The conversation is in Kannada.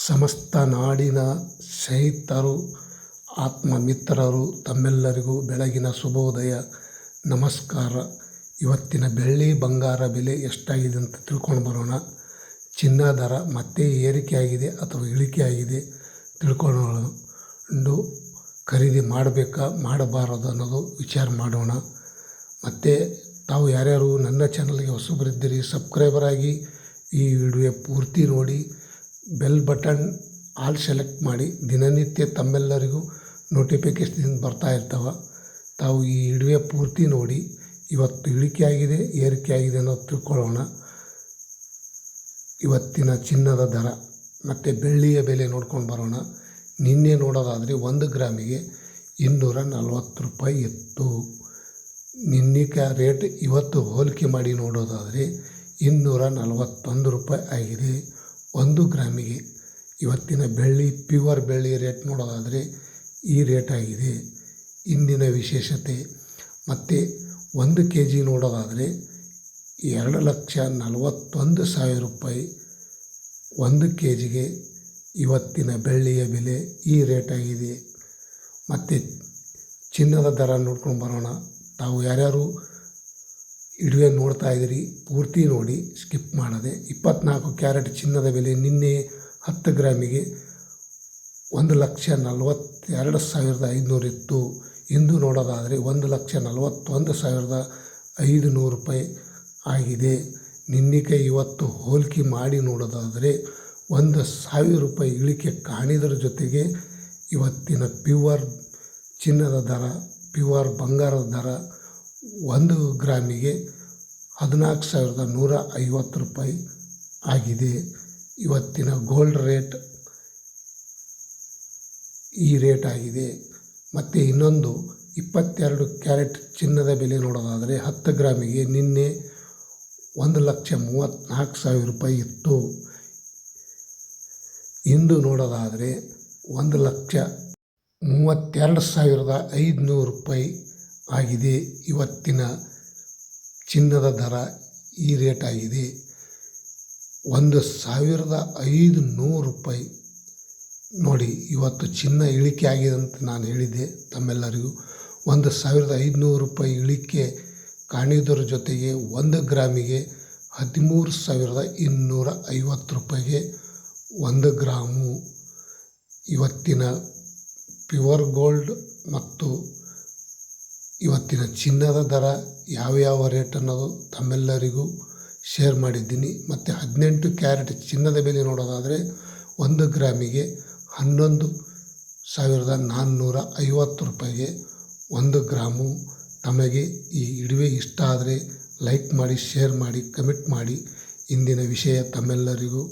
ಸಮಸ್ತ ನಾಡಿನ ಸ್ನೇಹಿತರು, ಆತ್ಮಮಿತ್ರರು ತಮ್ಮೆಲ್ಲರಿಗೂ ಬೆಳಗಿನ ಶುಭೋದಯ. ನಮಸ್ಕಾರ. ಇವತ್ತಿನ ಬೆಳ್ಳಿ ಬಂಗಾರ ಬೆಲೆ ಎಷ್ಟಾಗಿದೆ ಅಂತ ತಿಳ್ಕೊಂಡು ಬರೋಣ. ಚಿನ್ನ ದರ ಮತ್ತೆ ಏರಿಕೆಯಾಗಿದೆ ಅಥವಾ ಇಳಿಕೆಯಾಗಿದೆ ತಿಳ್ಕೊಂಡು ಖರೀದಿ ಮಾಡಬೇಕಾ ಮಾಡಬಾರದು ಅನ್ನೋದು ವಿಚಾರ ಮಾಡೋಣ. ಮತ್ತು ತಾವು ಯಾರ್ಯಾರು ನನ್ನ ಚಾನಲ್ಗೆ ಹೊಸಬರಿದ್ದೀರಿ ಸಬ್ಸ್ಕ್ರೈಬರ್ ಆಗಿ ಈ ವಿಡಿಯೋ ಪೂರ್ತಿ ನೋಡಿ, ಬೆಲ್ ಬಟನ್ ಆಲ್ ಸೆಲೆಕ್ಟ್ ಮಾಡಿ. ದಿನನಿತ್ಯ ತಮ್ಮೆಲ್ಲರಿಗೂ ನೋಟಿಫಿಕೇಶನ್ ಬರ್ತಾ ಇರ್ತವೆ. ತಾವು ಈ ವಿಡಿಯೋ ಪೂರ್ತಿ ನೋಡಿ ಇವತ್ತು ಇಳಿಕೆಯಾಗಿದೆ ಏರಿಕೆಯಾಗಿದೆ ಅನ್ನೋದು ತಿಳ್ಕೊಳ್ಳೋಣ. ಇವತ್ತಿನ ಚಿನ್ನದ ದರ ಮತ್ತು ಬೆಳ್ಳಿಯ ಬೆಲೆ ನೋಡ್ಕೊಂಡು ಬರೋಣ. ನಿನ್ನೆ ನೋಡೋದಾದರೆ 1 ಗ್ರಾಮಿಗೆ 240 ರೂಪಾಯಿ ಇತ್ತು. ನಿನ್ನಿಕ ರೇಟ್ ಇವತ್ತು ಹೋಲಿಕೆ ಮಾಡಿ ನೋಡೋದಾದರೆ 241 ರೂಪಾಯಿ ಆಗಿದೆ 1 ಗ್ರಾಮಿಗೆ. ಇವತ್ತಿನ ಬೆಳ್ಳಿ ಪ್ಯೂರ್ ಬೆಳ್ಳಿ ರೇಟ್ ನೋಡೋದಾದರೆ ಈ ರೇಟ್ ಆಗಿದೆ ಇಂದಿನ ವಿಶೇಷತೆ. ಮತ್ತು 1 kg ನೋಡೋದಾದರೆ 2,41,000 ರೂಪಾಯಿ 1 kgಗೆ ಇವತ್ತಿನ ಬೆಳ್ಳಿಯ ಬೆಲೆ ಈ ರೇಟ್ ಆಗಿದೆ. ಮತ್ತು ಚಿನ್ನದ ದರ ನೋಡ್ಕೊಂಡು ಬರೋಣ. ತಾವು ಯಾರ್ಯಾರು ವಿಡಿಯೋ ನೋಡ್ತಾ ಇದ್ದೀರಿ ಪೂರ್ತಿ ನೋಡಿ ಸ್ಕಿಪ್ ಮಾಡದೆ. 24 ಕ್ಯಾರೆಟ್ ಚಿನ್ನದ ಬೆಲೆ ನಿನ್ನೆ 10 ಗ್ರಾಮಿಗೆ 1,42,500 ಇತ್ತು. ಇಂದು ನೋಡೋದಾದರೆ 1,41,500 ರೂಪಾಯಿ ಆಗಿದೆ. ನಿನ್ನಿಗೆ ಇವತ್ತು ಹೋಲಿಕೆ ಮಾಡಿ ನೋಡೋದಾದರೆ 1,000 ರೂಪಾಯಿ ಇಳಿಕೆ ಕಾಣಿದರ ಜೊತೆಗೆ ಇವತ್ತಿನ ಪ್ಯೂರ್ ಚಿನ್ನದ ದರ ಪ್ಯೂರ್ ಬಂಗಾರದ ದರ 1 ಗ್ರಾಮಿಗೆ 14,150 ರೂಪಾಯಿ ಆಗಿದೆ. ಇವತ್ತಿನ ಗೋಲ್ಡ್ ರೇಟ್ ಈ ರೇಟ್ ಆಗಿದೆ. ಮತ್ತು ಇನ್ನೊಂದು 22 ಕ್ಯಾರೆಟ್ ಚಿನ್ನದ ಬೆಲೆ ನೋಡೋದಾದರೆ 10 ಗ್ರಾಮಿಗೆ ನಿನ್ನೆ 1,34,000 ರೂಪಾಯಿ ಇತ್ತು. ಇಂದು ನೋಡೋದಾದರೆ 1,32,500 ರೂಪಾಯಿ ಆಗಿದೆ. ಇವತ್ತಿನ ಚಿನ್ನದ ದರ ಈ ರೇಟ್ ಆಗಿದೆ 1,500 ರೂಪಾಯಿ. ನೋಡಿ, ಇವತ್ತು ಚಿನ್ನ ಇಳಿಕೆ ಆಗಿದೆ ಅಂತ ನಾನು ಹೇಳಿದ್ದೆ ತಮ್ಮೆಲ್ಲರಿಗೂ. 1,500 ರೂಪಾಯಿ ಇಳಿಕೆ ಕಾಣಿದರ ಜೊತೆಗೆ 1 ಗ್ರಾಮಿಗೆ 13,250 ರೂಪಾಯಿಗೆ 1 ಗ್ರಾಮು. ಇವತ್ತಿನ ಪ್ಯೂರ್ ಗೋಲ್ಡ್ ಮತ್ತು ಇವತ್ತಿನ ಚಿನ್ನದ ದರ ಯಾವ್ಯಾವ ರೇಟ್ ಅನ್ನೋದು ತಮ್ಮೆಲ್ಲರಿಗೂ ಶೇರ್ ಮಾಡಿದ್ದೀನಿ. ಮತ್ತು 18 ಕ್ಯಾರೆಟ್ ಚಿನ್ನದ ಬೆಲೆ ನೋಡೋದಾದರೆ 1 ಗ್ರಾಮಿಗೆ 11,450 ರೂಪಾಯಿಗೆ 1 ಗ್ರಾಮು. ತಮಗೆ ಈ ವಿಡಿಯೋ ಇಷ್ಟ ಆದರೆ ಲೈಕ್ ಮಾಡಿ, ಶೇರ್ ಮಾಡಿ, ಕಮೆಂಟ್ ಮಾಡಿ. ಇಂದಿನ ವಿಷಯ ತಮ್ಮೆಲ್ಲರಿಗೂ